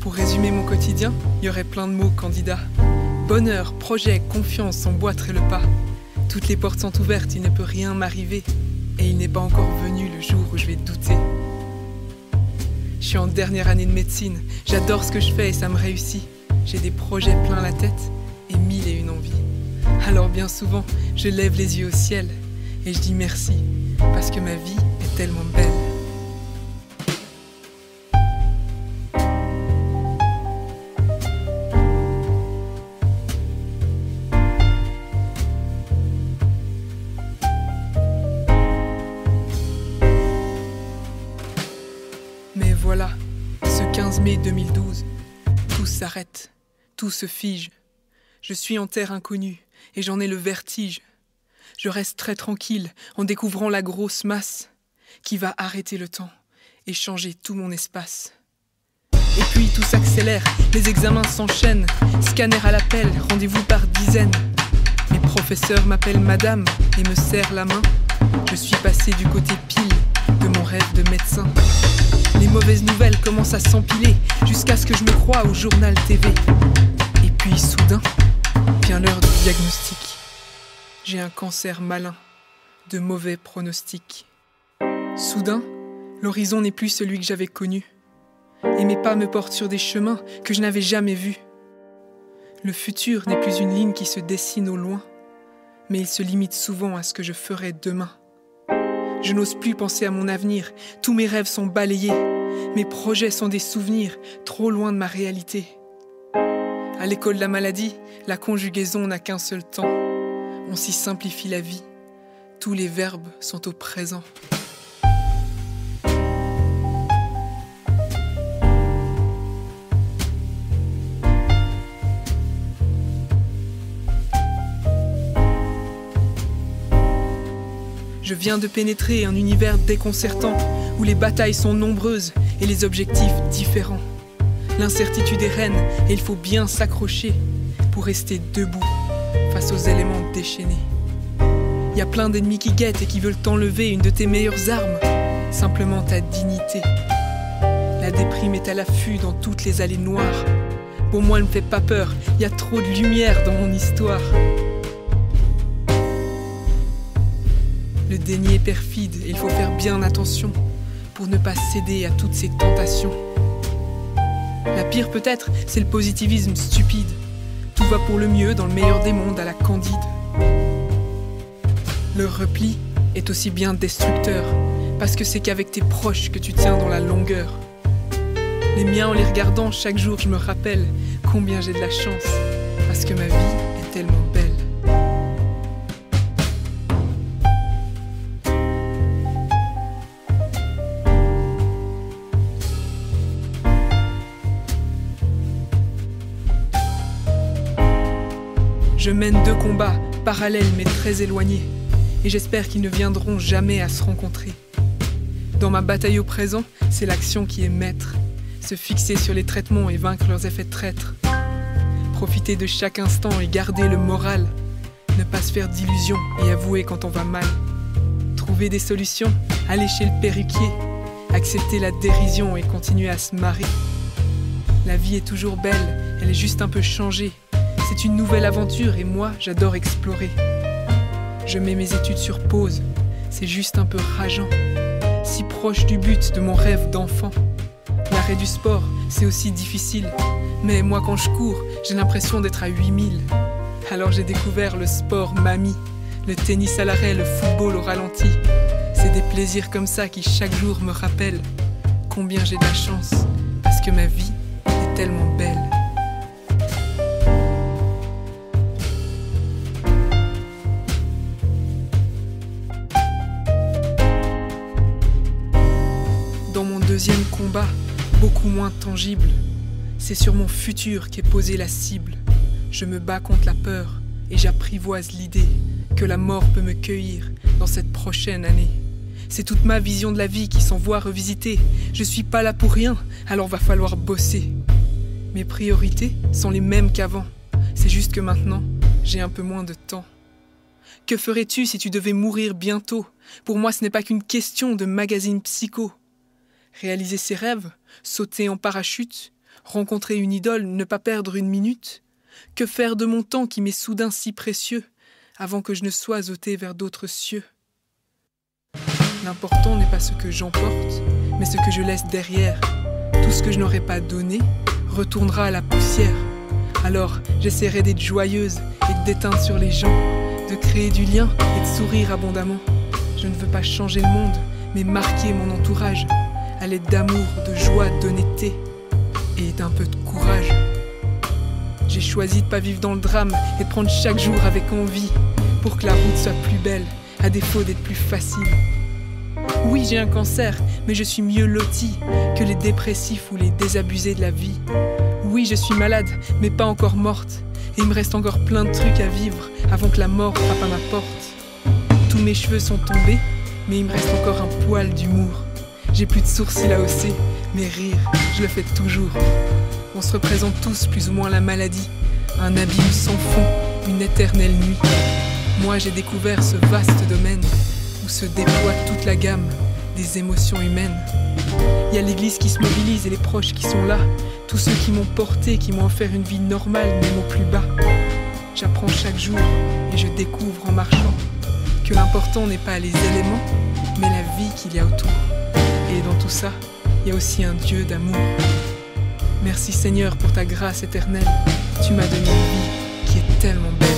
Pour résumer mon quotidien, il y aurait plein de mots candidats. Bonheur, projet, confiance emboîteraient le pas. Toutes les portes sont ouvertes, il ne peut rien m'arriver. Et il n'est pas encore venu le jour où je vais douter. Je suis en dernière année de médecine, j'adore ce que je fais et ça me réussit. J'ai des projets plein la tête et 1001 envies. Alors bien souvent, je lève les yeux au ciel et je dis merci, parce que ma vie est tellement belle. Mais voilà, ce 15 mai 2012, tout s'arrête, tout se fige. Je suis en terre inconnue et j'en ai le vertige. Je reste très tranquille en découvrant la grosse masse qui va arrêter le temps et changer tout mon espace. Et puis tout s'accélère, les examens s'enchaînent, scanner à l'appel, rendez-vous par dizaines. Mes professeurs m'appellent madame et me serrent la main. Je suis passé du côté pile de mon rêve de médecin. Les mauvaises nouvelles commencent à s'empiler jusqu'à ce que je me croie au journal TV. Et puis soudain, vient l'heure du diagnostic. J'ai un cancer malin, de mauvais pronostics. Soudain, l'horizon n'est plus celui que j'avais connu. Et mes pas me portent sur des chemins que je n'avais jamais vus. Le futur n'est plus une ligne qui se dessine au loin, mais il se limite souvent à ce que je ferai demain. Je n'ose plus penser à mon avenir, tous mes rêves sont balayés. Mes projets sont des souvenirs, trop loin de ma réalité. À l'école de la maladie, la conjugaison n'a qu'un seul temps. On s'y simplifie la vie, tous les verbes sont au présent. Je viens de pénétrer un univers déconcertant, où les batailles sont nombreuses et les objectifs différents. L'incertitude est reine et il faut bien s'accrocher pour rester debout face aux éléments déchaînés. Y a plein d'ennemis qui guettent et qui veulent t'enlever une de tes meilleures armes, simplement ta dignité. La déprime est à l'affût dans toutes les allées noires. Pour moi, elle me fait pas peur, y a trop de lumière dans mon histoire. Le déni est perfide et il faut faire bien attention pour ne pas céder à toutes ces tentations. La pire peut-être, c'est le positivisme stupide. Tout va pour le mieux dans le meilleur des mondes à la Candide. Le repli est aussi bien destructeur, parce que c'est qu'avec tes proches que tu tiens dans la longueur. Les miens, en les regardant chaque jour, je me rappelle combien j'ai de la chance, parce que ma vie est tellement belle. Je mène 2 combats, parallèles mais très éloignés, et j'espère qu'ils ne viendront jamais à se rencontrer. Dans ma bataille au présent, c'est l'action qui est maître, se fixer sur les traitements et vaincre leurs effets traîtres. Profiter de chaque instant et garder le moral, ne pas se faire d'illusions et avouer quand on va mal. Trouver des solutions, aller chez le perruquier, accepter la dérision et continuer à se marrer. La vie est toujours belle, elle est juste un peu changée. C'est une nouvelle aventure et moi, j'adore explorer. Je mets mes études sur pause, c'est juste un peu rageant. Si proche du but de mon rêve d'enfant. L'arrêt du sport, c'est aussi difficile. Mais moi, quand je cours, j'ai l'impression d'être à 8000. Alors j'ai découvert le sport mamie, le tennis à l'arrêt, le football au ralenti. C'est des plaisirs comme ça qui chaque jour me rappellent combien j'ai de la chance, parce que ma vie est tellement belle. Dans mon deuxième combat, beaucoup moins tangible, c'est sur mon futur qu'est posée la cible. Je me bats contre la peur et j'apprivoise l'idée que la mort peut me cueillir dans cette prochaine année. C'est toute ma vision de la vie qui s'en voit revisitée. Je suis pas là pour rien, alors va falloir bosser. Mes priorités sont les mêmes qu'avant, c'est juste que maintenant, j'ai un peu moins de temps. Que ferais-tu si tu devais mourir bientôt? Pour moi, ce n'est pas qu'une question de magazine psycho. Réaliser ses rêves, sauter en parachute, Rencontrer une idole, ne pas perdre une minute? Que faire de mon temps qui m'est soudain si précieux, avant que je ne sois ôté vers d'autres cieux? L'important n'est pas ce que j'emporte, mais ce que je laisse derrière. Tout ce que je n'aurais pas donné retournera à la poussière. Alors j'essaierai d'être joyeuse et de déteindre sur les gens, de créer du lien et de sourire abondamment. Je ne veux pas changer le monde, mais marquer mon entourage à l'aide d'amour, de joie, d'honnêteté et d'un peu de courage. J'ai choisi de pas vivre dans le drame et de prendre chaque jour avec envie pour que la route soit plus belle, à défaut d'être plus facile. Oui, j'ai un cancer, mais je suis mieux lotie que les dépressifs ou les désabusés de la vie. Oui, je suis malade, mais pas encore morte. Et il me reste encore plein de trucs à vivre avant que la mort frappe à ma porte. Tous mes cheveux sont tombés, mais il me reste encore un poil d'humour. J'ai plus de sourcils à hausser, mais rire, je le fais toujours. On se représente tous plus ou moins la maladie, un abîme sans fond, une éternelle nuit. Moi j'ai découvert ce vaste domaine où se déploie toute la gamme des émotions humaines. Il y a l'église qui se mobilise et les proches qui sont là, tous ceux qui m'ont porté, qui m'ont offert une vie normale même au plus bas. J'apprends chaque jour et je découvre en marchant que l'important n'est pas les éléments, mais la vie qu'il y a autour. Et dans tout ça, il y a aussi un Dieu d'amour. Merci Seigneur pour ta grâce éternelle, tu m'as donné une vie qui est tellement belle.